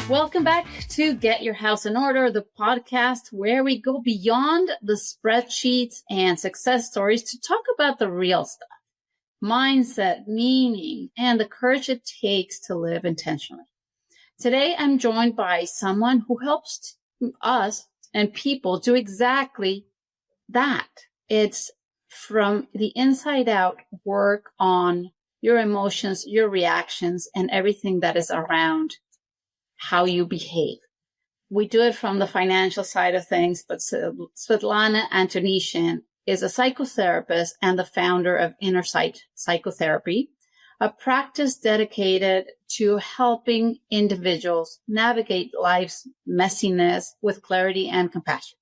Welcome back to Get Your House in Order, the podcast where we go beyond the spreadsheets and success stories to talk about the real stuff, mindset, meaning, and the courage it takes to live intentionally. Today, I'm joined by someone who helps us and people do exactly that. It's from the inside out work on your emotions, your reactions, and everything that is around how you behave. We do it from the financial side of things, but Svetlana Antonyshyn is a psychotherapist and the founder of Innercite Psychotherapy, a practice dedicated to helping individuals navigate life's messiness with clarity and compassion.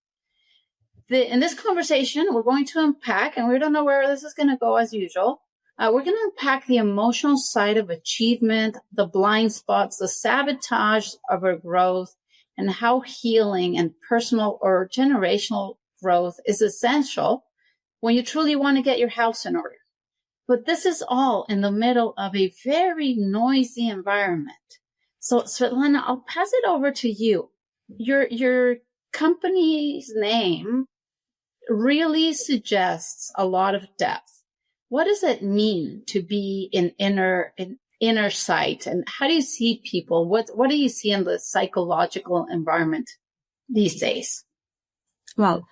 In this conversation, we're going to unpack, and we don't know where this is going to go as usual. We're going to unpack the emotional side of achievement, the blind spots, the sabotage of our growth, and how healing and personal or generational growth is essential when you truly want to get your house in order. But this is all in the middle of a very noisy environment. So, Svetlana, I'll pass it over to you. Your company's name really suggests a lot of depth. What does it mean to be in Innercite, and how do you see people? What do you see in the psychological environment these days? Well,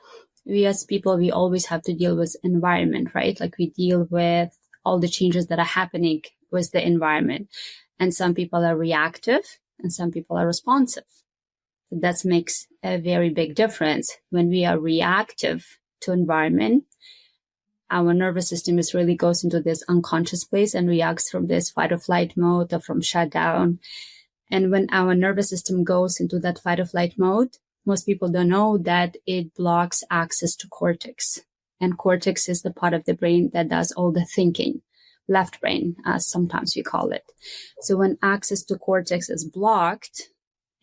we as people, we always have to deal with environment, right? Like we deal with all the changes that are happening with the environment. And some people are reactive and some people are responsive. That makes a very big difference. When we are reactive to environment, our nervous system really goes into this unconscious place and reacts from this fight or flight mode or from shutdown. And when our nervous system goes into that fight or flight mode, most people don't know that it blocks access to cortex. And cortex is the part of the brain that does all the thinking, left brain, as sometimes we call it. So when access to cortex is blocked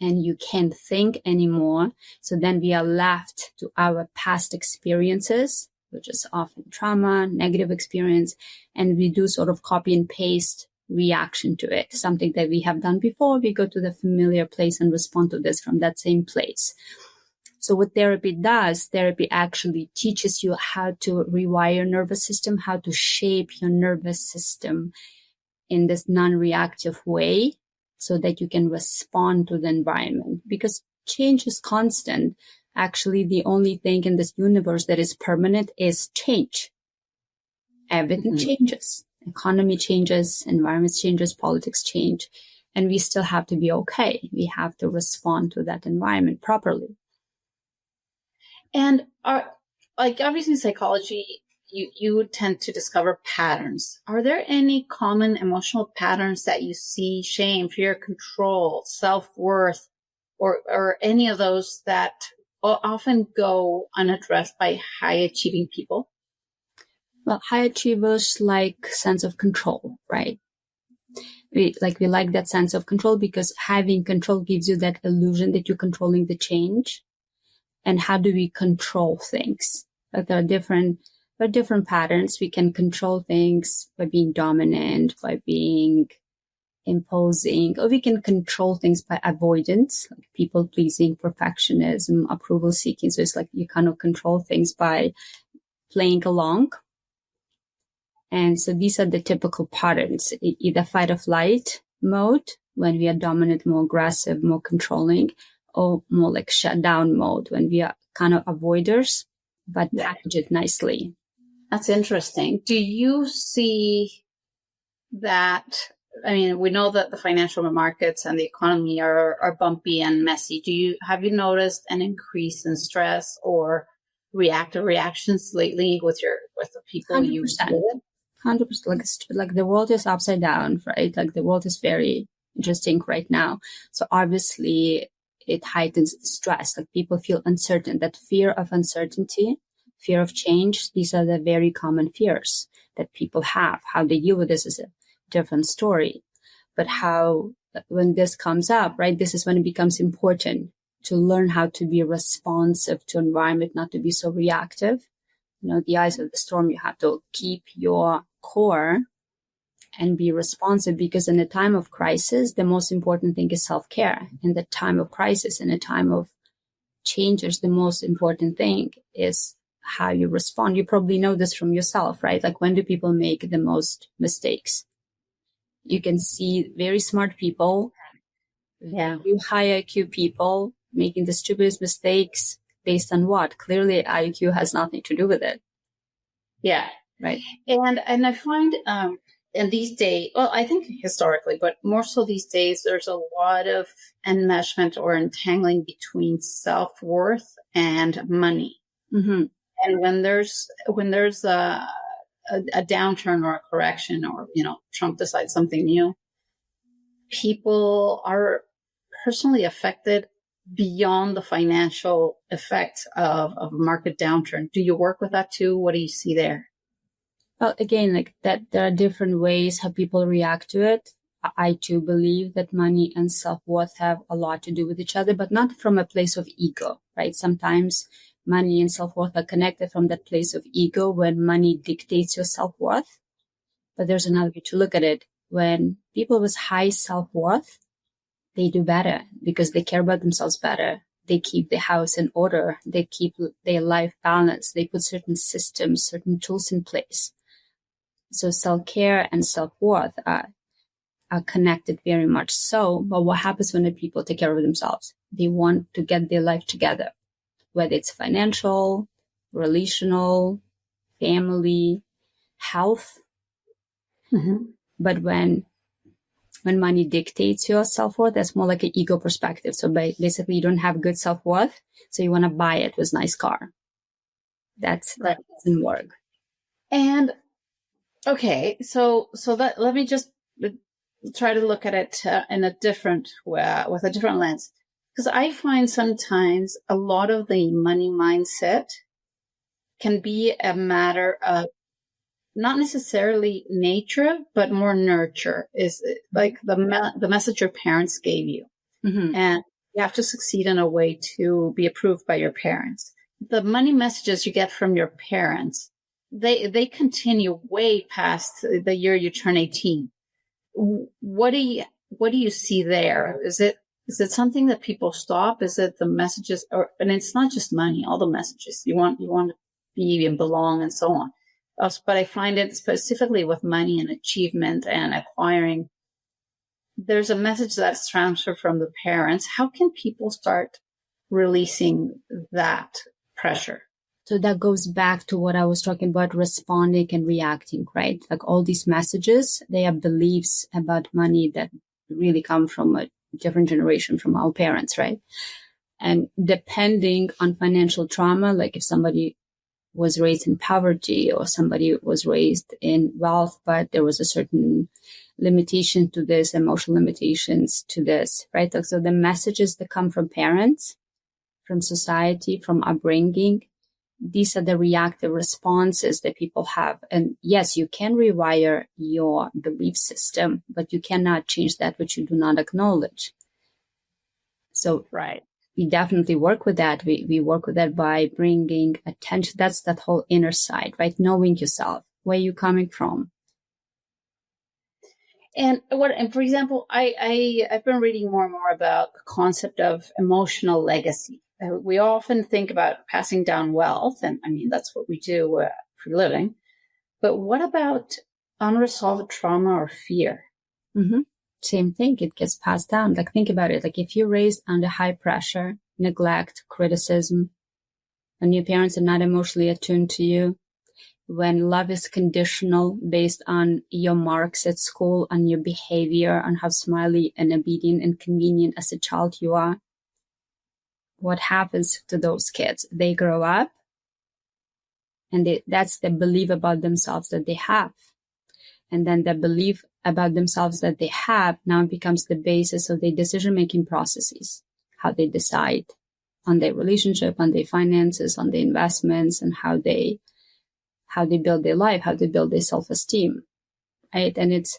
and you can't think anymore, so then we are left to our past experiences, which is often trauma, negative experience, and we do sort of copy and paste reaction to it. Something that we have done before, we go to the familiar place and respond to this from that same place. So what therapy does, therapy actually teaches you how to rewire your nervous system, how to shape your nervous system in this non-reactive way so that you can respond to the environment. Because change is constant. Actually, the only thing in this universe that is permanent is change. Everything changes. Economy changes, environment changes, politics change, and we still have to be okay. We have to respond to that environment properly. And obviously in psychology, you tend to discover patterns. Are there any common emotional patterns that you see? Shame, fear, control, self-worth, or any of those that often go unaddressed by high achieving people? Well, high achievers like sense of control, right? We like that sense of control because having control gives you that illusion that you're controlling the change. And how do we control things? Like there are different patterns. We can control things by being dominant, by being imposing, or we can control things by avoidance, like people pleasing, perfectionism, approval seeking. So it's like you kind of control things by playing along. And so these are the typical patterns, either fight or flight mode, when we are dominant, more aggressive, more controlling, or more like shutdown mode, when we are kind of avoiders, but package it nicely. That's interesting. Do you see that? I mean, we know that the financial markets and the economy are bumpy and messy. Have you noticed an increase in stress or reactive reactions lately with the people 100%. you deal with? 100%. Like the world is upside down, right? Like the world is very interesting right now. So obviously it heightens the stress. Like people feel uncertain. That fear of uncertainty, fear of change, these are the very common fears that people have. How they deal with this is a different story. But when this comes up, right, this is when it becomes important to learn how to be responsive to environment, not to be so reactive. The eyes of the storm, you have to keep your core and be responsive, because in a time of crisis, the most important thing is self-care. In the time of crisis, in a time of changes, the most important thing is how you respond. You probably know this from yourself, right? Like, when do people make the most mistakes? You can see very smart people, very high IQ people making the stupidest mistakes based on what? Clearly, IQ has nothing to do with it. Yeah. Right. And I find in these days, well, I think historically, but more so these days, there's a lot of enmeshment or entangling between self-worth and money. Mm-hmm. And when there's a downturn or a correction, or, Trump decides something new, people are personally affected beyond the financial effects of a market downturn. Do you work with that too? What do you see there? Well, again, like that, there are different ways how people react to it. I too believe that money and self-worth have a lot to do with each other, but not from a place of ego, right? Sometimes money and self-worth are connected from that place of ego when money dictates your self-worth. But there's another way to look at it. When people with high self-worth, they do better because they care about themselves better. They keep the house in order. They keep their life balanced. They put certain systems, certain tools in place. So self-care and self-worth are connected very much so. But what happens when the people take care of themselves? They want to get their life together, whether it's financial, relational, family, health. Mm-hmm. But when money dictates your self-worth, that's more like an ego perspective. So basically, you don't have good self-worth, so you want to buy it with nice car. That doesn't work. And okay, so that, let me just try to look at it in a different way, with a different lens, because I find sometimes a lot of the money mindset can be a matter of not necessarily nature, but more nurture. Is like the message your parents gave you. Mm-hmm. And you have to succeed in a way to be approved by your parents. The money messages you get from your parents, they continue way past the year you turn 18. What do you see there? Is it something that people stop? Is it the messages, and it's not just money, all the messages you want to be and belong and so on. But I find it specifically with money and achievement and acquiring, there's a message that's transferred from the parents. How can people start releasing that pressure? So that goes back to what I was talking about, responding and reacting, right? Like all these messages, they are beliefs about money that really come from a different generation, from our parents, right? And depending on financial trauma, like if somebody was raised in poverty or somebody was raised in wealth, but there was a certain limitation to this, emotional limitations to this, right? So the messages that come from parents, from society, from upbringing, these are the reactive responses that people have. And yes, you can rewire your belief system, but you cannot change that which you do not acknowledge. So right. We definitely work with that. We work with that by bringing attention. That's that whole Innercite, right? Knowing yourself, where you're coming from. And for example, I've been reading more and more about the concept of emotional legacy. We often think about passing down wealth, and I mean, that's what we do for a living. But what about unresolved trauma or fear? Mm-hmm. Same thing. It gets passed down. Like, think about it. Like, if you're raised under high pressure, neglect, criticism, and your parents are not emotionally attuned to you, when love is conditional based on your marks at school, on your behavior, on how smiley and obedient and convenient as a child you are, what happens to those kids? They grow up, and that's the belief about themselves that they have. And then the belief about themselves that they have now becomes the basis of their decision-making processes, how they decide on their relationship, on their finances, on their investments, and how they build their life, how they build their self-esteem, right? And it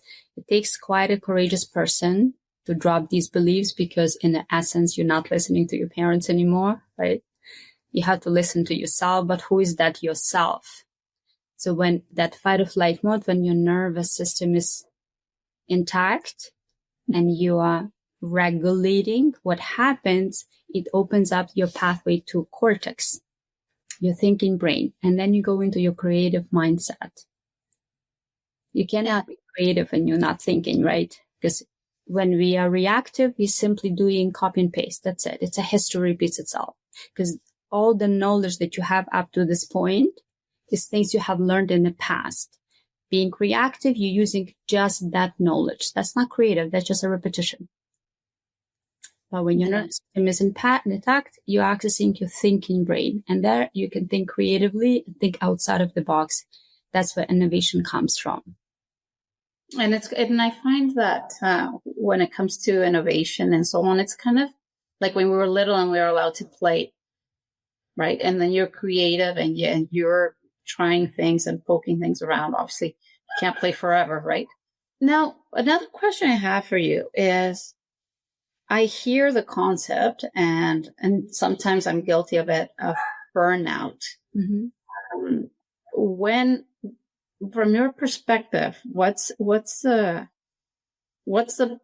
takes quite a courageous person to drop these beliefs, because in essence, you're not listening to your parents anymore, right? You have to listen to yourself, but who is that yourself? So when that fight or flight mode, when your nervous system is intact and you are regulating what happens, it opens up your pathway to cortex, your thinking brain, and then you go into your creative mindset. You cannot be creative when you're not thinking, right? Because when we are reactive, we're simply doing copy and paste. That's it. It's a history repeats itself. Because all the knowledge that you have up to this point is things you have learned in the past. Being reactive, you're using just that knowledge. That's not creative. That's just a repetition. But when your nervous system is intact, you're accessing your thinking brain. And there you can think creatively and think outside of the box. That's where innovation comes from. And I find that when it comes to innovation and so on, it's kind of like when we were little and we were allowed to play, right? And then you're creative and you're trying things and poking things around. Obviously, you can't play forever, right? Now, another question I have for you is, I hear the concept, and sometimes I'm guilty of it, of burnout. Mm-hmm. When, from your perspective, what's the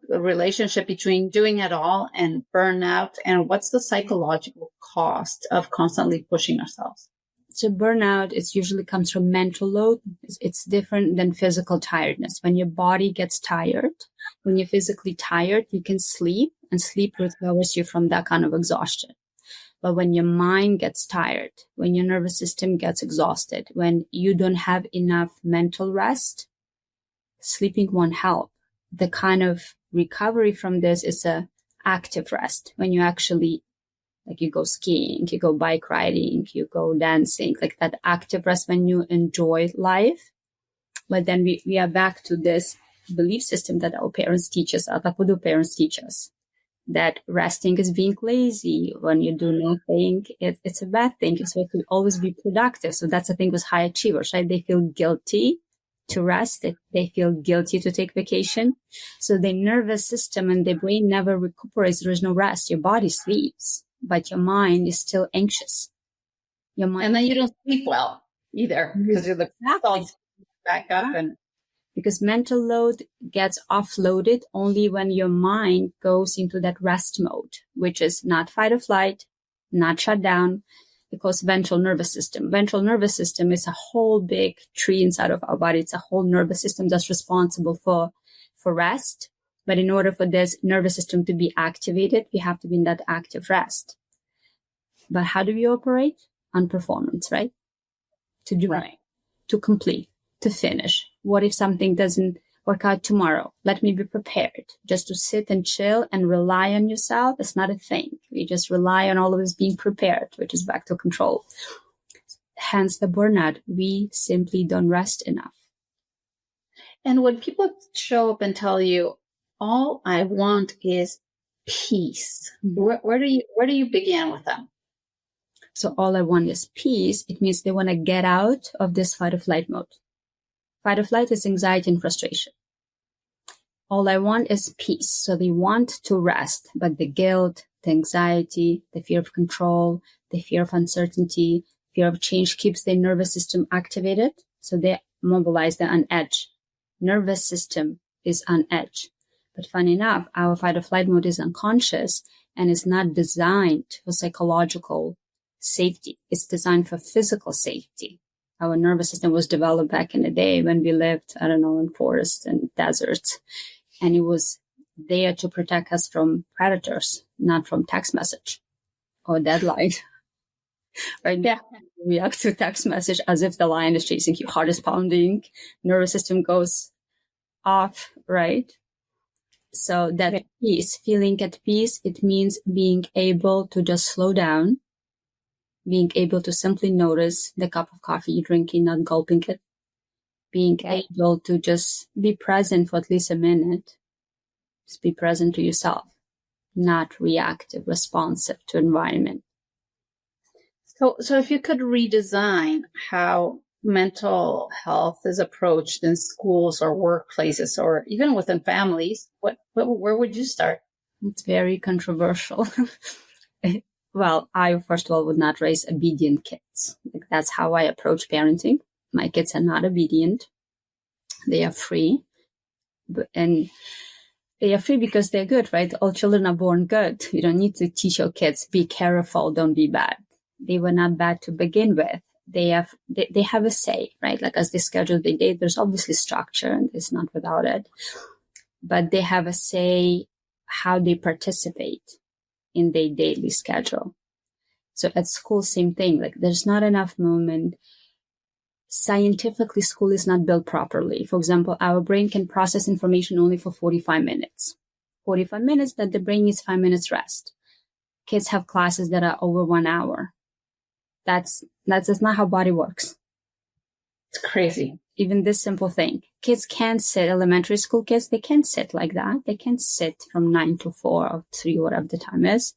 relationship between doing it all and burnout, and what's the psychological cost of constantly pushing ourselves? So burnout, it usually comes from mental load. It's different than physical tiredness. When your body gets tired, when you're physically tired, you can sleep, and sleep recovers you from that kind of exhaustion. But when your mind gets tired, when your nervous system gets exhausted, when you don't have enough mental rest, sleeping won't help. The kind of recovery from this is a active rest. When you actually, like, you go skiing, you go bike riding, you go dancing, like that active rest when you enjoy life. But then we are back to this belief system that our parents teach us, our Tapudu parents teach us, that resting is being lazy. When you do nothing, it's a bad thing. You're supposed to always be productive. So that's the thing with high achievers, right? They feel guilty to rest. They feel guilty to take vacation. So their nervous system and their brain never recuperates. There is no rest. Your body sleeps, but your mind is still anxious. Your mind, and then you don't sleep well either, because you're back up. And because mental load gets offloaded only when your mind goes into that rest mode, which is not fight or flight, not shut down. Because ventral nervous system. Ventral nervous system is a whole big tree inside of our body. It's a whole nervous system that's responsible for rest. But in order for this nervous system to be activated, we have to be in that active rest. But how do we operate? On performance, right? To do right, to complete, to finish. What if something doesn't work out tomorrow? Let me be prepared. Just to sit and chill and rely on yourself is not a thing. We just rely on always being prepared, which is back to control. Hence the burnout. We simply don't rest enough. And when people show up and tell you, all I want is peace, where do you begin with them? So all I want is peace. It means they want to get out of this fight or flight mode. Fight or flight is anxiety and frustration. All I want is peace. So they want to rest, but the guilt, the anxiety, the fear of control, the fear of uncertainty, fear of change keeps their nervous system activated. So they mobilize, they're on edge. Nervous system is on edge. But funny enough, our fight or flight mode is unconscious and is not designed for psychological safety. It's designed for physical safety. Our nervous system was developed back in the day when we lived, in forests and deserts. And it was there to protect us from predators, not from text message or deadline. Right? Yeah. You react to text message as if the lion is chasing you. Heart is pounding. Nervous system goes off, right? So that peace, feeling at peace, it means being able to just slow down, being able to simply notice the cup of coffee you're drinking, not gulping it, being able to just be present for at least a minute, just be present to yourself, not reactive, responsive to environment. So if you could redesign how mental health is approached in schools or workplaces or even within families, where would you start? It's very controversial. Well, I, first of all, would not raise obedient kids. Like, that's how I approach parenting. My kids are not obedient. They are free. And they are free because they're good, right? All children are born good. You don't need to teach your kids, be careful, don't be bad. They were not bad to begin with. They have a say, right? Like as they schedule the day, there's obviously structure and it's not without it, but they have a say how they participate in their daily schedule. So at school, same thing. Like there's not enough movement. Scientifically, school is not built properly. For example, our brain can process information only for 45 minutes. 45 minutes that the brain needs 5 minutes rest. Kids have classes that are over 1 hour. That's not how body works. It's crazy. Even this simple thing. Kids can't sit, elementary school kids, they can't sit like that. They can't sit from 9 to 4 or 3, whatever the time is.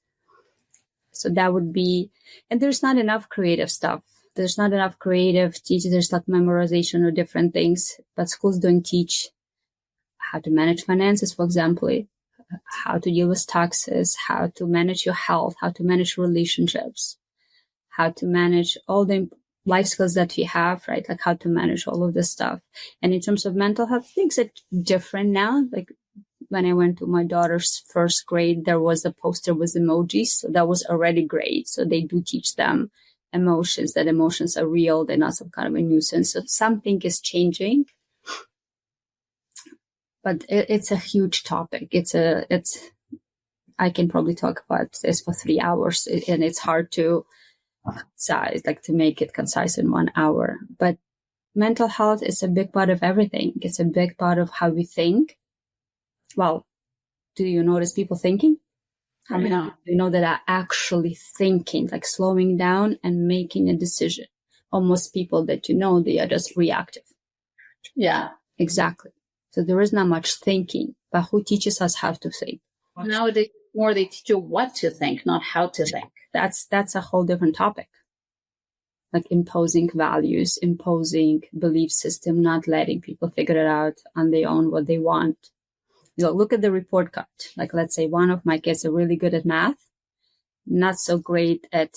So that would be, and there's not enough creative stuff. There's not enough creative teaching. There's like memorization or different things, but schools don't teach how to manage finances, for example, how to deal with taxes, how to manage your health, how to manage relationships, how to manage all the life skills that you have, right? Like how to manage all of this stuff. And in terms of mental health, things are different now. Like when I went to my daughter's first grade, there was a poster with emojis. So that was already great. So they do teach them emotions, that emotions are real. They're not some kind of a nuisance. So something is changing, but it's a huge topic. I can probably talk about this for 3 hours and it's hard to size, like to make it concise in 1 hour. But mental health is a big part of everything. It's a big part of how we think. Well, do you notice people thinking? How many people do you know that are actually thinking, like slowing down and making a decision? Or most people that you know, they are just reactive. Yeah. Exactly. So there is not much thinking, but who teaches us how to think? Nowadays, they teach you what to think, not how to think. That's a whole different topic. Like imposing values, imposing belief system, not letting people figure it out on their own what they want. You know, look at the report card. Like, let's say one of my kids are really good at math, not so great at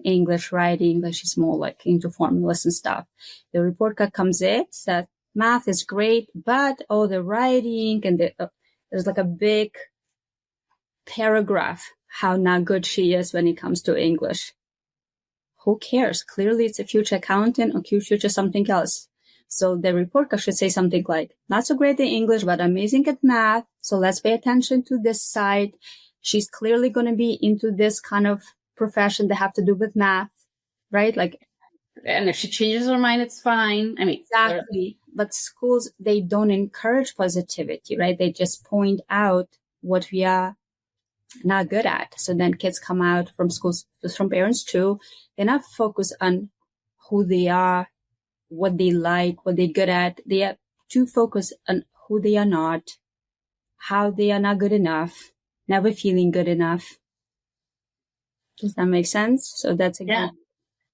English writing, but she's more like into formulas and stuff. The report card comes in that math is great, but the writing and there's like a big paragraph how not good she is when it comes to English. Who cares? Clearly it's a future accountant or future something else. So the report card should say something like, not so great in English, but amazing at math. So let's pay attention to this side. She's clearly going to be into this kind of profession that have to do with math, right? Like, and if she changes her mind, it's fine. I mean, exactly. But schools, they don't encourage positivity, right? They just point out what we are not good at. So then kids come out from schools, from parents too. They're not focused on who they are, what they like, what they're good at. They are too focused on who they are not, how they are not good enough, never feeling good enough. Does that make sense? So that's again. Yeah.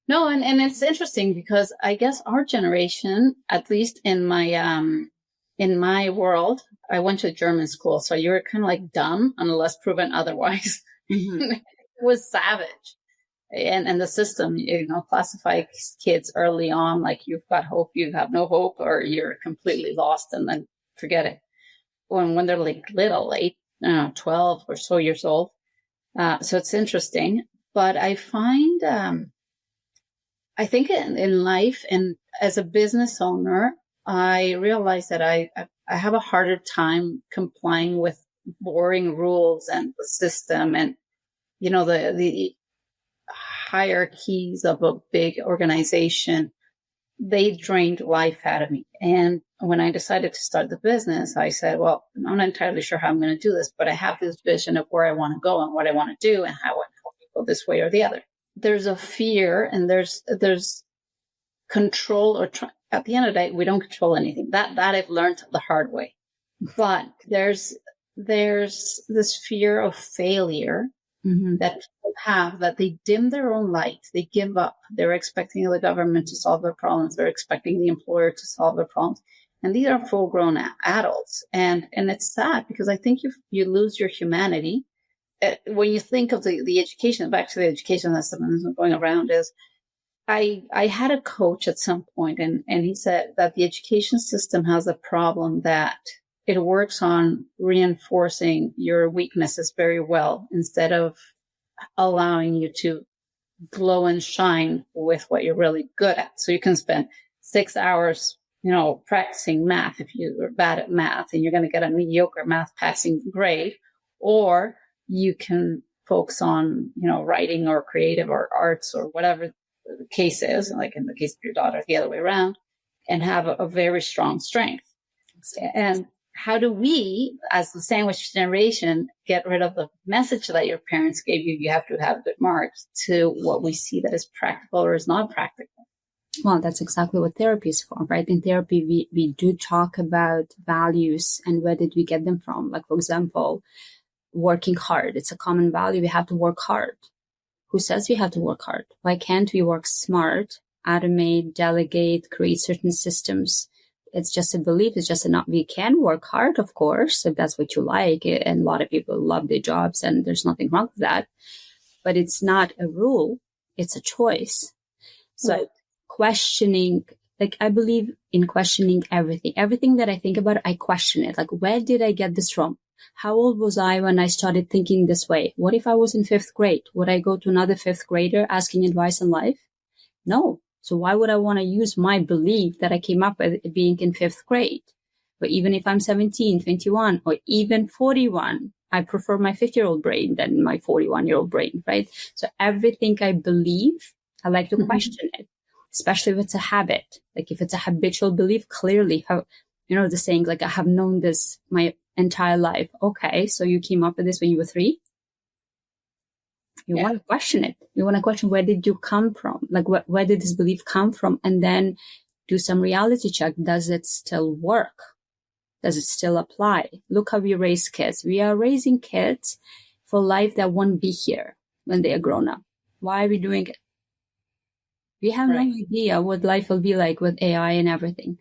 No, and it's interesting because I guess our generation, at least in my world, I went to a German school, so you were kind of like dumb unless proven otherwise. Mm-hmm. It was savage. And the system, classifies kids early on, like you've got hope, you have no hope, or you're completely lost and then forget it. When they're like little, 8, 12 or so years old. So it's interesting, but I find, I think in life and as a business owner, I realize that I have a harder time complying with boring rules and the system and, the hierarchies of a big organization. They drained life out of me. And when I decided to start the business, I said, well, I'm not entirely sure how I'm going to do this, but I have this vision of where I want to go and what I want to do and how I want to help people this way or the other. There's a fear and there's control at the end of the day, we don't control anything. That I've learned the hard way. But there's this fear of failure that people have, that they dim their own light. They give up. They're expecting the government to solve their problems. They're expecting the employer to solve their problems. And these are full-grown adults. And it's sad because I think you lose your humanity. When you think of the education, back to the education that's going around is, I had a coach at some point and he said that the education system has a problem that it works on reinforcing your weaknesses very well instead of allowing you to glow and shine with what you're really good at. So you can spend 6 hours, practicing math if you are bad at math and you're going to get a mediocre math passing grade, or you can focus on, writing or creative or arts or whatever the case is, like in the case of your daughter, the other way around, and have a very strong strength. And how do we, as the sandwich generation, get rid of the message that your parents gave you, you have to have good marks, to what we see that is practical or is not practical? Well, that's exactly what therapy is for, right? In therapy, we do talk about values and where did we get them from. Like, for example, working hard. It's a common value. We have to work hard. Who says we have to work hard? Why can't we work smart, automate, delegate, create certain systems? It's just a belief. It's just we can work hard, of course, if that's what you like. And a lot of people love their jobs and there's nothing wrong with that. But it's not a rule. It's a choice. So right. Questioning, like, I believe in questioning everything. Everything that I think about, I question it. Like, where did I get this from? How old was I when I started thinking this way? What if I was in 5th grade? Would I go to another 5th grader asking advice in life? No. So why would I want to use my belief that I came up with being in 5th grade? But even if I'm 17, 21, or even 41, I prefer my 50-year-old brain than my 41-year-old brain, right? So everything I believe, I like to question it, especially if it's a habit. Like if it's a habitual belief, clearly, the saying, like, I have known this my entire life. Okay, so you came up with this when you were 3? You want to question it. You want to question, where did you come from? Like, where did this belief come from? And then do some reality check. Does it still work? Does it still apply? Look how we raise kids. We are raising kids for life that won't be here when they are grown up. Why are we doing it? We have no idea what life will be like with AI and everything.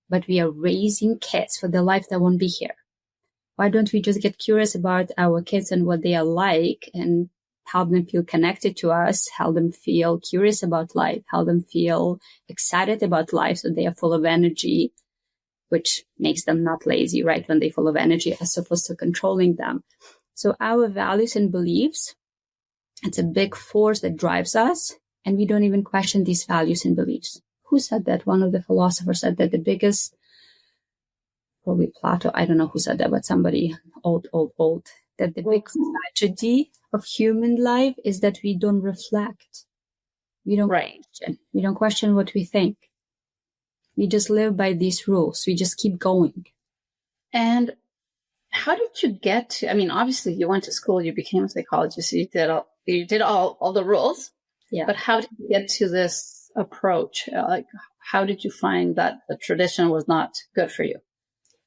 But we are raising kids for the life that won't be here. Why don't we just get curious about our kids and what they are like and help them feel connected to us, help them feel curious about life, help them feel excited about life so they are full of energy, which makes them not lazy, right, when they're full of energy, as opposed to controlling them. So our values and beliefs, it's a big force that drives us, and we don't even question these values and beliefs. Who said that? One of the philosophers said that the biggest, probably Plato, I don't know who said that, but somebody old, that the biggest tragedy of human life is that we don't reflect. We don't question. We don't question what we think. We just live by these rules. We just keep going. And how did you get to, obviously you went to school, you became a psychologist, you did all the rules. Yeah. But how did you get to this approach? Like, how did you find that the tradition was not good for you?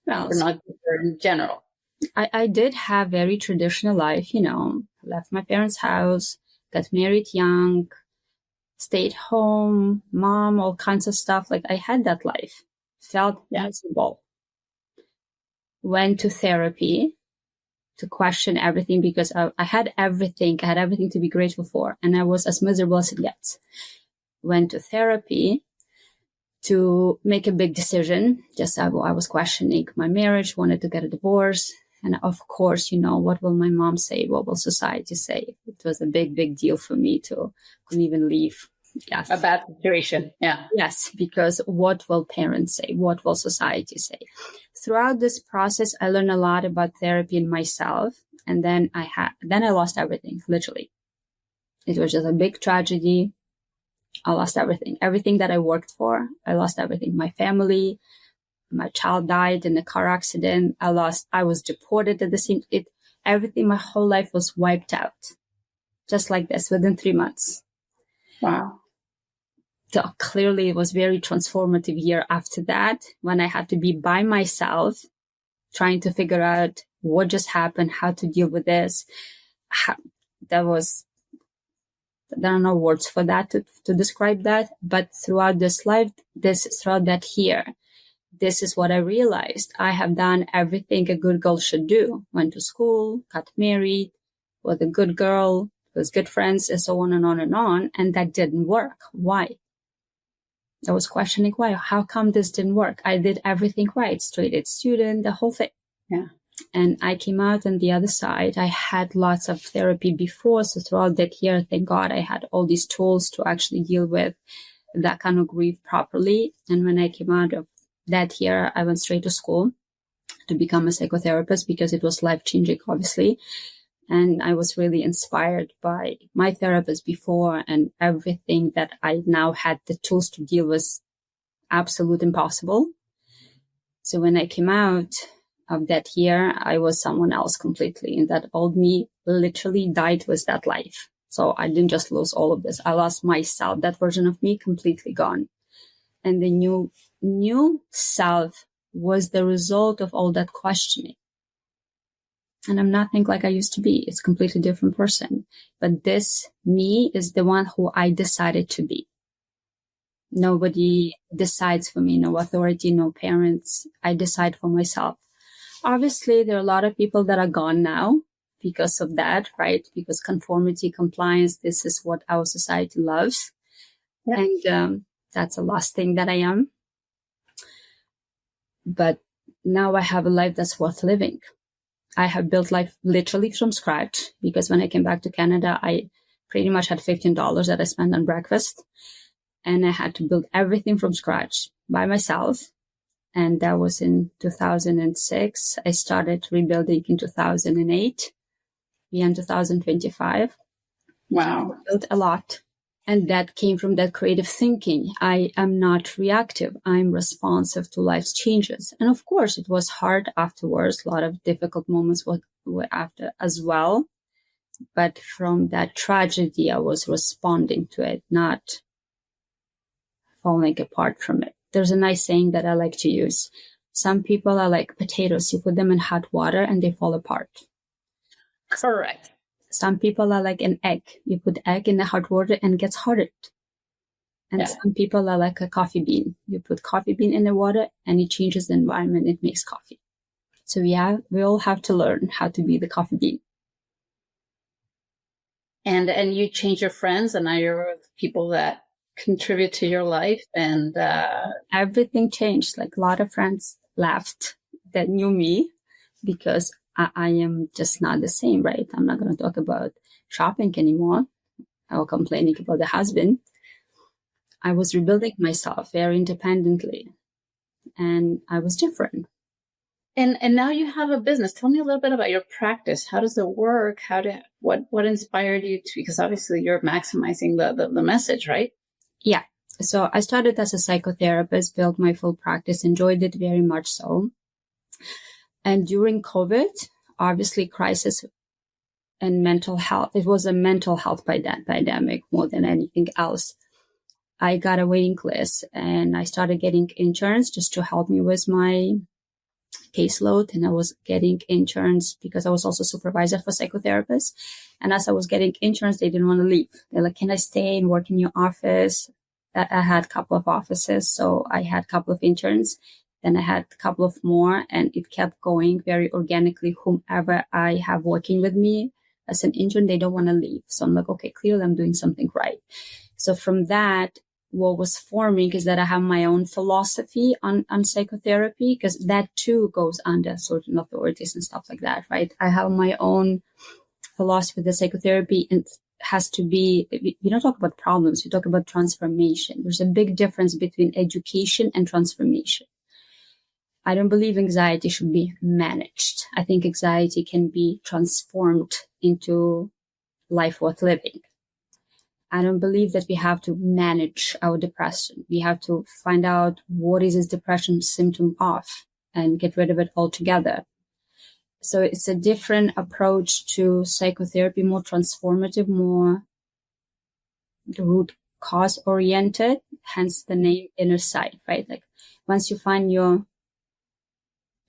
Well, or not good for in general? I did have very traditional life, left my parents' house, got married young, stayed home, mom, all kinds of stuff. Like, I had that life, felt miserable. Went to therapy to question everything because I had everything. I had everything to be grateful for. And I was as miserable as it gets. Went to therapy to make a big decision. Just I was questioning my marriage, wanted to get a divorce. And of course, what will my mom say? What will society say? It was a big, big deal for me couldn't even leave. Yes. A bad situation. Yeah. Yes, because what will parents say? What will society say? Throughout this process, I learned a lot about therapy and myself. And then I lost everything, literally. It was just a big tragedy. I lost everything. Everything that I worked for, I lost everything. My family, my child died in a car accident. I was deported at the same, everything, my whole life was wiped out. Just like this, within 3 months. Wow. So clearly it was very transformative year after that, when I had to be by myself, trying to figure out what just happened, how to deal with this. There are no words for that to describe that. But throughout this life, throughout that year, this is what I realized. I have done everything a good girl should do. Went to school, got married, was a good girl, was good friends, and so on and on and on. And that didn't work. Why? I was questioning why, how come this didn't work? I did everything right, straight A student, the whole thing. Yeah. And I came out on the other side. I had lots of therapy before. So throughout that year, thank God, I had all these tools to actually deal with that kind of grief properly. And when I came out of that year, I went straight to school to become a psychotherapist because it was life-changing, obviously. And I was really inspired by my therapist before, and everything that I now had the tools to deal with absolute impossible. So when I came out of that year, I was someone else completely. And that old me literally died with that life. So I didn't just lose all of this. I lost myself. That version of me completely gone. And the new self was the result of all that questioning. And I'm nothing like I used to be. It's a completely different person. But this me is the one who I decided to be. Nobody decides for me, no authority, no parents. I decide for myself. Obviously, there are a lot of people that are gone now because of that, right? Because conformity, compliance, this is what our society loves. Yeah. And that's the last thing that I am. But now I have a life that's worth living. I have built life literally from scratch because when I came back to Canada, I pretty much had $15 that I spent on breakfast. And I had to build everything from scratch by myself. And that was in 2006. I started rebuilding in 2008. We are in 2025. Wow. I built a lot. And that came from that creative thinking. I am not reactive. I'm responsive to life's changes. And of course, it was hard afterwards. A lot of difficult moments were after as well. But from that tragedy, I was responding to it, not falling apart from it. There's a nice saying that I like to use. Some people are like potatoes. You put them in hot water and they fall apart. Correct. Some people are like an egg. You put egg in the hot water and it gets hardened. And some people are like a coffee bean. You put coffee bean in the water and it changes the environment. It makes coffee. So yeah, we all have to learn how to be the coffee bean. And you change your friends, and now you're with people that contribute to your life, and everything changed. Like a lot of friends left that knew me because I am just not the same, right? I'm not going to talk about shopping anymore or complaining about the husband. I was rebuilding myself very independently, and I was different. And now you have a business. Tell me a little bit about your practice. How does it work? What inspired you to? Because obviously you're maximizing the message, right? Yeah. So I started as a psychotherapist, built my full practice, enjoyed it very much so. And during COVID, obviously crisis and mental health, it was a mental health pandemic more than anything else. I got a waiting list and I started getting insurance just to help me with my caseload. And I was getting insurance because I was also supervisor for psychotherapists. And as I was getting insurance, they didn't want to leave. They're like, can I stay and work in your office? I had a couple of offices. So I had a couple of interns. Then I had a couple of more, and it kept going very organically. Whomever I have working with me as an intern, they don't want to leave. So I'm like, okay, clearly I'm doing something right. So from that, what was forming is that I have my own philosophy on psychotherapy, because that too goes under certain authorities and stuff like that, right? I have my own philosophy that psychotherapy has to be, we don't talk about problems, we talk about transformation. There's a big difference between education and transformation. I don't believe anxiety should be managed. I think anxiety can be transformed into life worth living. I don't believe that we have to manage our depression. We have to find out what is this depression symptom of and get rid of it altogether. So it's a different approach to psychotherapy, more transformative, more root cause oriented, hence the name Innercite, right? Like once you find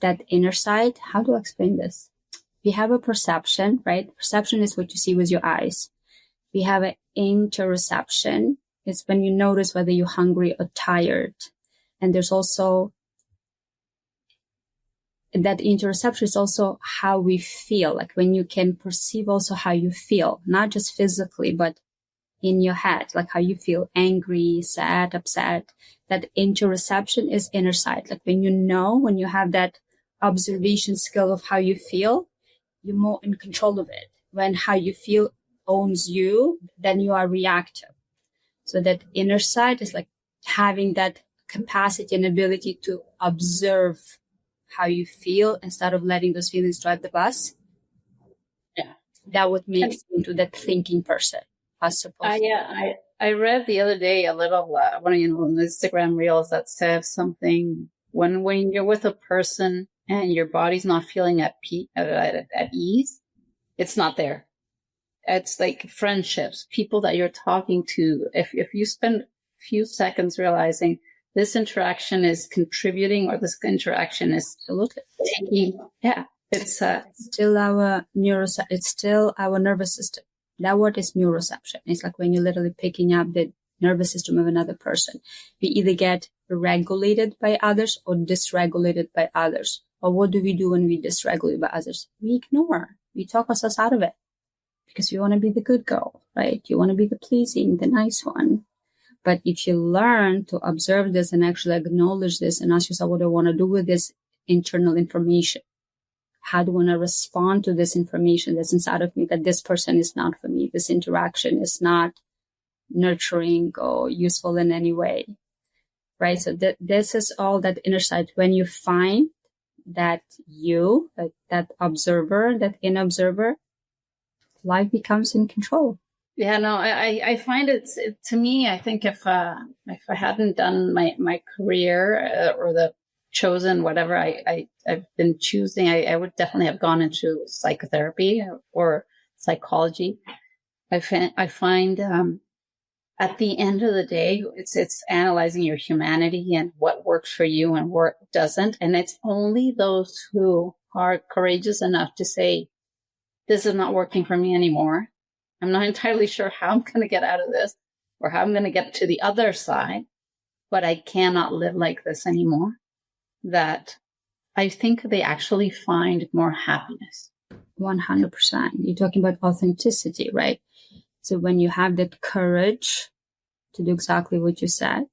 that Innercite, how do I explain this? We have a perception, right? Perception is what you see with your eyes. We have an interoception. It's when you notice whether you're hungry or tired. And there's also that interoception is also how we feel, like when you can perceive also how you feel, not just physically, but in your head, like how you feel angry, sad, upset. That interoception is Innercite. Like when you have that observation skill of how you feel, you're more in control of it. When how you feel owns you, then you are reactive. So that Innercite is like having that capacity and ability to observe how you feel instead of letting those feelings drive the bus. Yeah. That would make you into that thinking person, as supposed to. I read the other day a little one of Instagram reels that says something when you're with a person and your body's not feeling at ease, it's not there. It's like friendships, people that you're talking to. If you spend a few seconds realizing this interaction is contributing or this interaction is taking, it's still our it's still our nervous system. That word is neuroception. It's like when you're literally picking up the nervous system of another person. We either get regulated by others or dysregulated by others. Or what do we do when we dysregulate by others? We ignore. We talk ourselves out of it because we want to be the good girl, right? You want to be the pleasing, the nice one. But if you learn to observe this and actually acknowledge this and ask yourself, what do I want to do with this internal information? How do I want to respond to this information that's inside of me, that this person is not for me, this interaction is not nurturing or useful in any way, right? So this is all that Innercite. When you find that that observer, that inner observer, life becomes in control. Yeah, no, I find to me, I think if I hadn't done my career or the chosen whatever I've been choosing, I would definitely have gone into psychotherapy or psychology. I find at the end of the day, it's analyzing your humanity and what works for you and what doesn't. And it's only those who are courageous enough to say, this is not working for me anymore. I'm not entirely sure how I'm going to get out of this or how I'm going to get to the other side, but I cannot live like this anymore. That I think they actually find more happiness. 100%. You're talking about authenticity, right? So when you have that courage to do exactly what you said,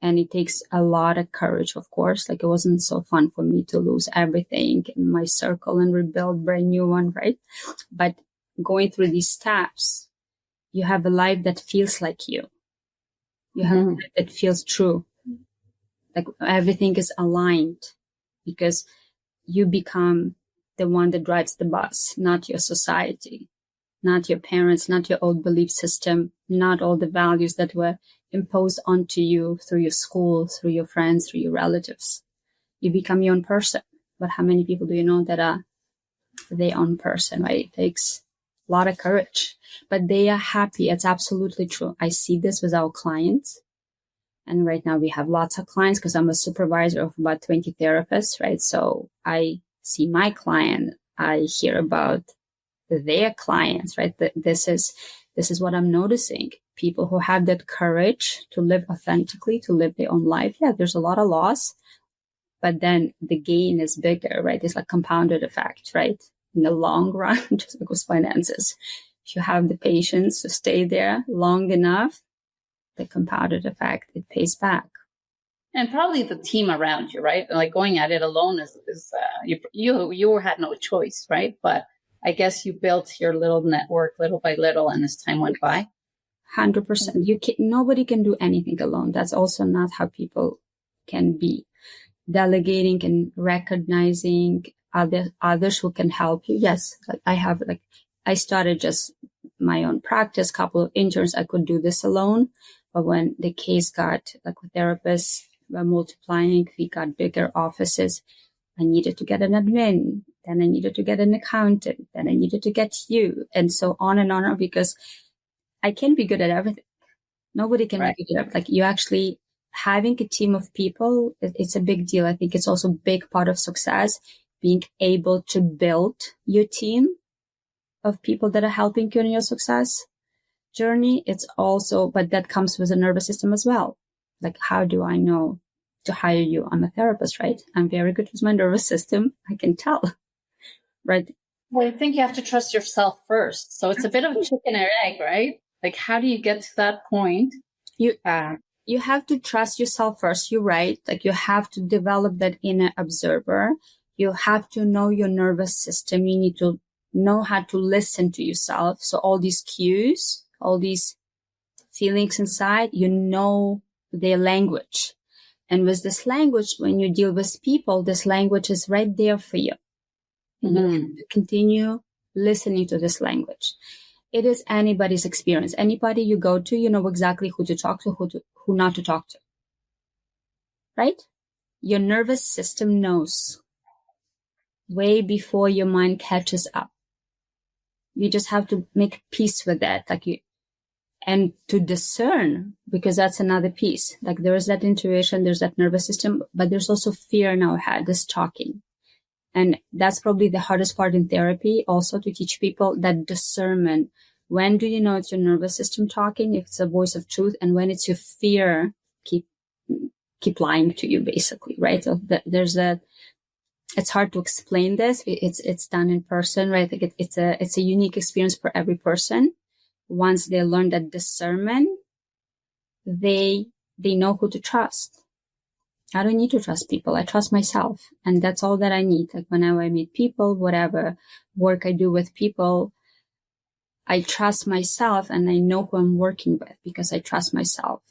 and it takes a lot of courage, of course, like it wasn't so fun for me to lose everything in my circle and rebuild brand new one, right? But going through these steps, you have a life that feels like you. You have a life that feels true. Like everything is aligned because you become the one that drives the bus, not your society, not your parents, not your old belief system, not all the values that were imposed onto you through your school, through your friends, through your relatives. You become your own person. But how many people do you know that are their own person, right? It takes a lot of courage, but they are happy. It's absolutely true. I see this with our clients. And right now we have lots of clients because I'm a supervisor of about 20 therapists, right? So I see my client, I hear about their clients, right? This is what I'm noticing. People who have that courage to live authentically, to live their own life. Yeah, there's a lot of loss, but then the gain is bigger, right? It's like compounded effect, right? In the long run, just like with finances. If you have the patience to stay there long enough, the compounded effect, it pays back. And probably the team around you, right? Like going at it alone is you had no choice, right? But I guess you built your little network little by little, and as time went by. 100%. Nobody can do anything alone. That's also not how people can be. Delegating and recognizing others who can help you. Yes, like I started just my own practice, couple of interns. I could do this alone. But when the case got, like with therapists were multiplying, we got bigger offices. I needed to get an admin. Then I needed to get an accountant. Then I needed to get you. And so on and on, because I can't be good at everything. Nobody can be good at everything. Like you actually having a team of people, it's a big deal. I think it's also a big part of success, being able to build your team of people that are helping you in your success journey. It's also, but that comes with a nervous system as well. Like, how do I know to hire you? I'm a therapist, right? I'm very good with my nervous system. I can tell, right? Well, I think you have to trust yourself first. So it's a bit of a chicken or egg, right? Like, how do you get to that point? You have to trust yourself first. You're right. Like, you have to develop that inner observer. You have to know your nervous system. You need to know how to listen to yourself. So all these cues, all these feelings inside, you know their language. And with this language, when you deal with people, this language is right there for you. And you have to continue listening to this language. It is anybody's experience. Anybody you go to, you know exactly who to talk to, who not to talk to. Right? Your nervous system knows way before your mind catches up. You just have to make peace with that. And to discern, because that's another piece. Like, there is that intuition, there's that nervous system, but there's also fear in our head, this talking. And that's probably the hardest part in therapy, also to teach people that discernment. When do you know it's your nervous system talking, if it's a voice of truth, and when it's your fear keep lying to you, basically, right? So it's hard to explain this. It's done in person, right? Like, it's a unique experience for every person. Once they learn that discernment, they know who to trust. I don't need to trust people. I trust myself. And that's all that I need. Like, whenever I meet people, whatever work I do with people, I trust myself and I know who I'm working with because I trust myself,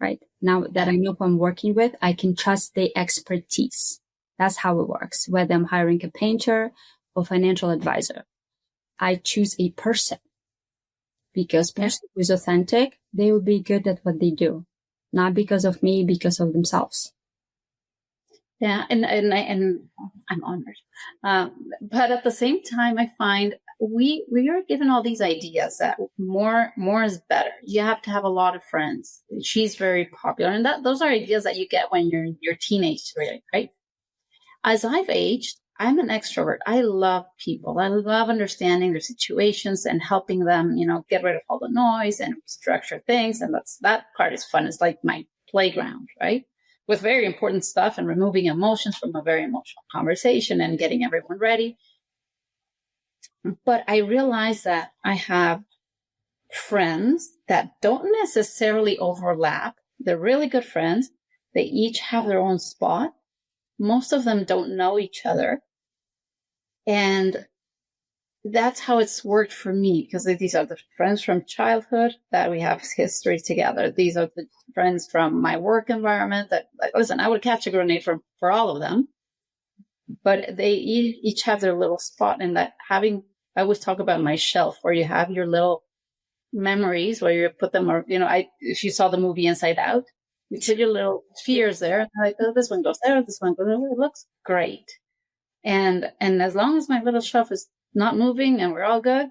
right? Now that I know who I'm working with, I can trust their expertise. That's how it works. Whether I'm hiring a painter or financial advisor, I choose a person because person who is authentic, they will be good at what they do, not because of me, because of themselves. Yeah, and I'm honored. But at the same time, I find we are given all these ideas that more is better. You have to have a lot of friends. She's very popular, and those are ideas that you get when you're teenage, right? As I've aged, I'm an extrovert. I love people. I love understanding their situations and helping them, get rid of all the noise and structure things. And that part is fun. It's like my playground, right? With very important stuff and removing emotions from a very emotional conversation and getting everyone ready. But I realize that I have friends that don't necessarily overlap. They're really good friends. They each have their own spot. Most of them don't know each other. And that's how it's worked for me, because these are the friends from childhood that we have history together. These are the friends from my work environment that, listen, I would catch a grenade for all of them, but they each have their little spot in that. I always talk about my shelf where you have your little memories where you put them, or, if you saw the movie Inside Out, you put your little spheres there. Like, oh, this one goes there, this one goes there. It looks great. And as long as my little shelf is not moving and we're all good.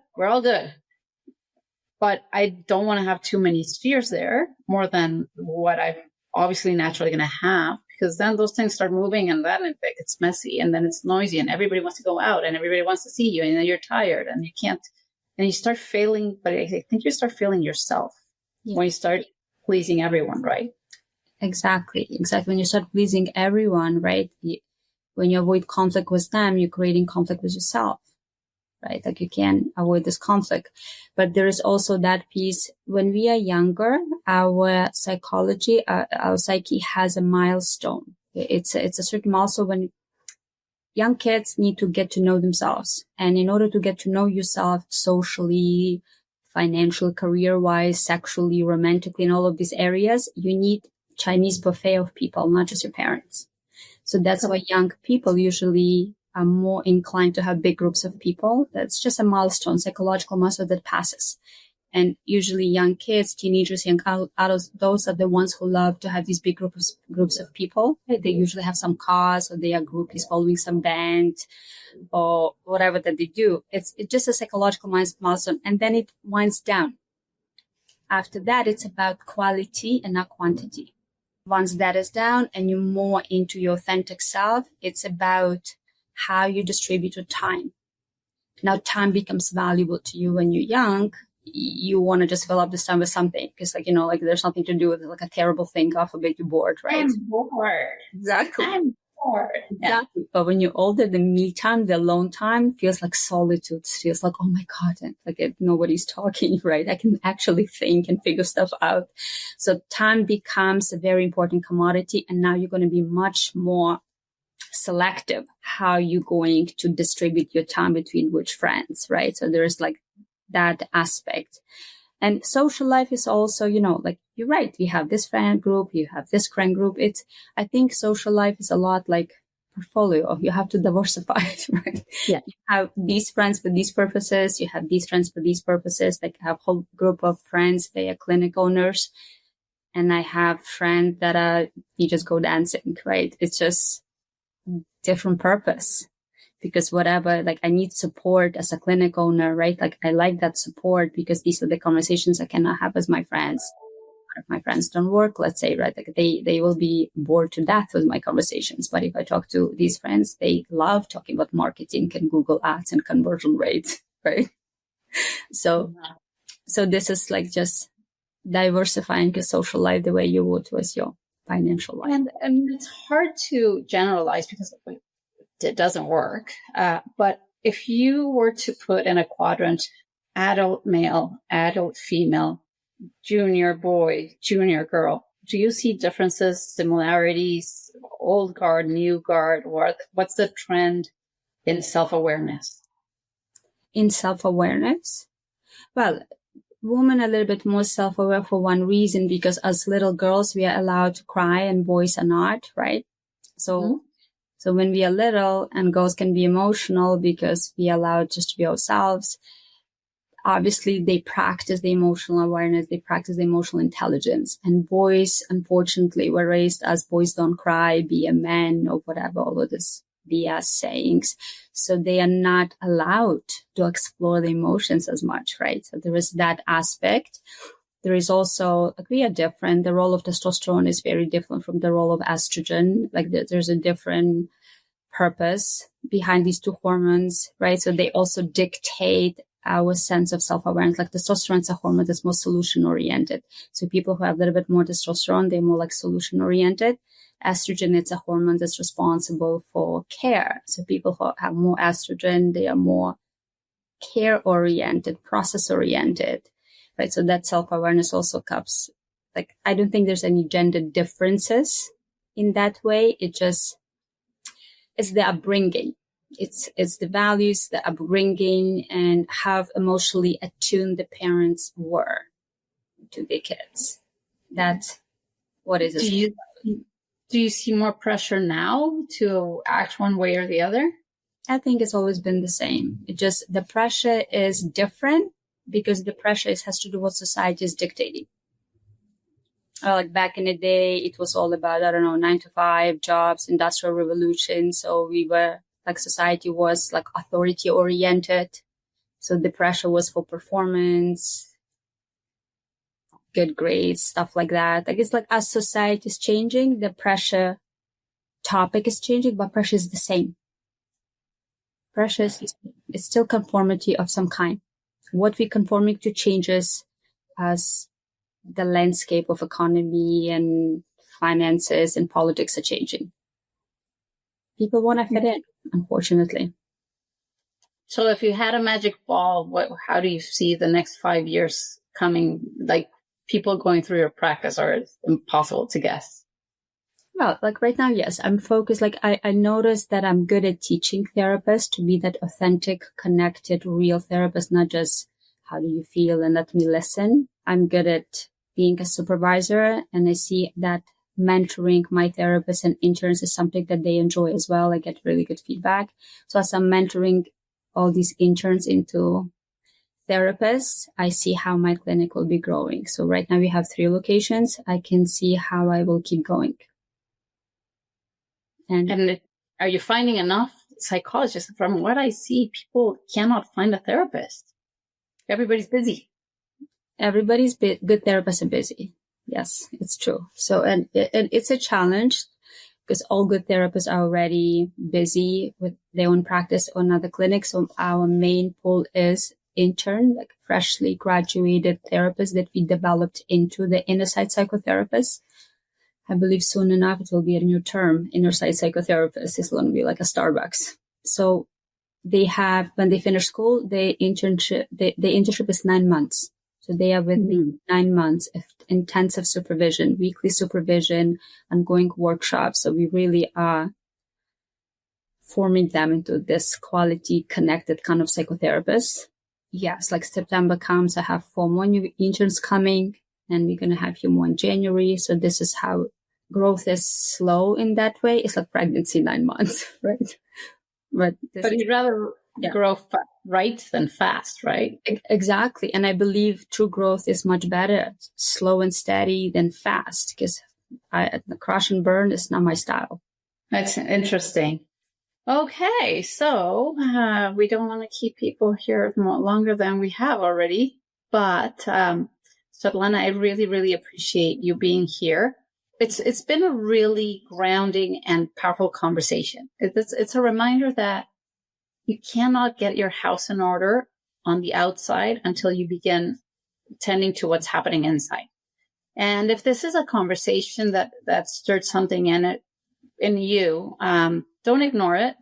But I don't want to have too many spheres there, more than what I'm obviously naturally going to have, because then those things start moving and then it gets messy and then it's noisy and everybody wants to go out and everybody wants to see you and then you're tired and you can't, and you start failing. But I think you start failing yourself when you start pleasing everyone, right? Exactly. When you start pleasing everyone, right? When you avoid conflict with them, you're creating conflict with yourself, right? Like, you can't avoid this conflict. But there is also that piece when we are younger, our psychology, our psyche has a milestone. It's a certain milestone when young kids need to get to know themselves. And in order to get to know yourself socially, financially, career-wise, sexually, romantically, in all of these areas, you need Chinese buffet of people, not just your parents. So that's why young people usually are more inclined to have big groups of people. That's just a milestone, psychological milestone that passes. And usually young kids, teenagers, young adults, those are the ones who love to have these big groups of people. They usually have some cause, or they are groupies following some band or whatever that they do. It's just a psychological milestone. And then it winds down. After that, it's about quality and not quantity. Once that is down and you're more into your authentic self, it's about how you distribute your time. Now, time becomes valuable to you when you're young. You want to just fill up this time with something because, there's something to do with, like, a terrible thing. God forbid you're bored, right? I'm bored. Exactly. I'm hard. Exactly. But when you're older, the me time, the alone time feels like solitude. Feels like, oh my God, nobody's talking, right? I can actually think and figure stuff out. So time becomes a very important commodity. And now you're going to be much more selective how you're going to distribute your time between which friends, right? So there's like that aspect. And social life is also, like you're right. We have this friend group, you have this friend group. I think social life is a lot like portfolio. You have to diversify it, right? Yeah. You have these friends for these purposes. You have these friends for these purposes. Like I have a whole group of friends. They are clinic owners. And I have friends that you just go dancing, right? It's just different purpose. Because whatever, like I need support as a clinic owner, right? Like I like that support because these are the conversations I cannot have with my friends. If my friends don't work, let's say, right? Like they will be bored to death with my conversations. But if I talk to these friends, they love talking about marketing and Google Ads and conversion rates, right? So this is like just diversifying your social life the way you would with your financial life. And it's hard to generalize because it doesn't work. But if you were to put in a quadrant, adult male, adult female, junior boy, junior girl, do you see differences, similarities, old guard, new guard? What's the trend in self-awareness? In self-awareness? Well, women are a little bit more self-aware for one reason, because as little girls, we are allowed to cry and boys are not, right? So when we are little, and girls can be emotional because we are allowed just to be ourselves, obviously they practice the emotional awareness, they practice the emotional intelligence. And boys, unfortunately, were raised as boys don't cry, be a man, or whatever, all of this BS sayings. So they are not allowed to explore the emotions as much, right? So there is that aspect. There is also, like, we are different. The role of testosterone is very different from the role of estrogen. Like there's a different purpose behind these two hormones, right? So they also dictate our sense of self-awareness. Like testosterone is a hormone that's more solution-oriented. So people who have a little bit more testosterone, they're more like solution-oriented. Estrogen, it's a hormone that's responsible for care. So people who have more estrogen, they are more care-oriented, process-oriented. Right. So that self-awareness also comes, like, I don't think there's any gender differences in that way. It's the upbringing. It's the values, the upbringing, and how emotionally attuned the parents were to the kids. That's what is it. Do you see more pressure now to act one way or the other? I think it's always been the same. It just, the pressure is different, because the pressure has to do what society is dictating. Like back in the day, it was all about, 9 to 5 jobs, industrial revolution. So we were like, society was like authority oriented. So the pressure was for performance, good grades, stuff like that. Like it's like as society is changing, the pressure topic is changing, but pressure is the same. Pressure is still conformity of some kind. What we're conforming to changes as the landscape of economy and finances and politics are changing. People want to fit in, unfortunately. So if you had a magic ball, how do you see the next 5 years coming? Like people going through your practice, or it's impossible to guess? Well, like right now, yes, I'm focused. Like I noticed that I'm good at teaching therapists to be that authentic, connected, real therapist, not just how do you feel and let me listen. I'm good at being a supervisor, and I see that mentoring my therapists and interns is something that they enjoy as well. I get really good feedback. So as I'm mentoring all these interns into therapists, I see how my clinic will be growing. So right now we have 3 locations. I can see how I will keep going. And are you finding enough psychologists? From what I see, people cannot find a therapist. Everybody's busy. Everybody's good therapists are busy. Yes, it's true. So, and it's a challenge because all good therapists are already busy with their own practice or another clinic. So our main pool is intern, like freshly graduated therapists that we developed into the Innercite psychotherapists. I believe soon enough it will be a new term. Innercite psychotherapist is going to be like a Starbucks. So they have, when they finish school, the internship is 9 months. So they are with me 9 months of intensive supervision, weekly supervision, ongoing workshops. So we really are forming them into this quality, connected kind of psychotherapist. Yes, like September comes, I have 4 more new interns coming, and we're going to have a few more in January. So this is how growth is slow in that way. It's like pregnancy, 9 months, right? But you'd rather grow right than fast, right? Exactly. And I believe true growth is much better, slow and steady than fast, because the crash and burn is not my style. That's interesting. Okay, so we don't want to keep people here longer than we have already, but Svetlana, I really, really appreciate you being here. It's been a really grounding and powerful conversation. It's a reminder that you cannot get your house in order on the outside until you begin tending to what's happening inside. And if this is a conversation that stirred something in you, don't ignore it.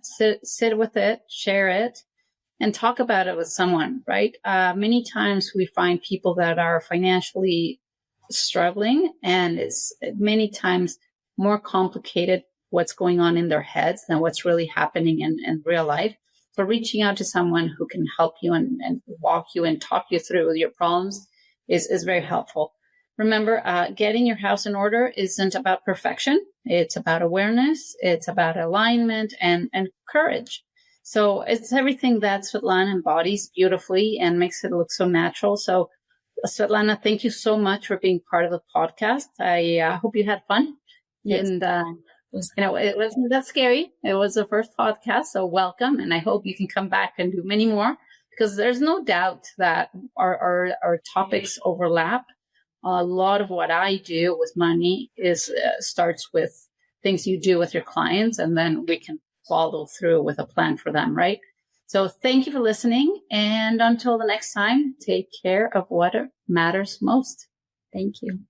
Sit with it, share it, and talk about it with someone, right? Many times we find people that are financially struggling, and it's many times more complicated what's going on in their heads than what's really happening in real life. So reaching out to someone who can help you and walk you and talk you through your problems is very helpful. Remember, getting your house in order isn't about perfection. It's about awareness. It's about alignment and courage. So it's everything that Svetlana embodies beautifully and makes it look so natural. So Svetlana, thank you so much for being part of the podcast. I hope you had fun. Yes. And, it wasn't that scary. It was the first podcast, so welcome. And I hope you can come back and do many more, because there's no doubt that our topics overlap. A lot of what I do with money starts with things you do with your clients, and then we can follow through with a plan for them, right? So thank you for listening. And until the next time, take care of what matters most. Thank you.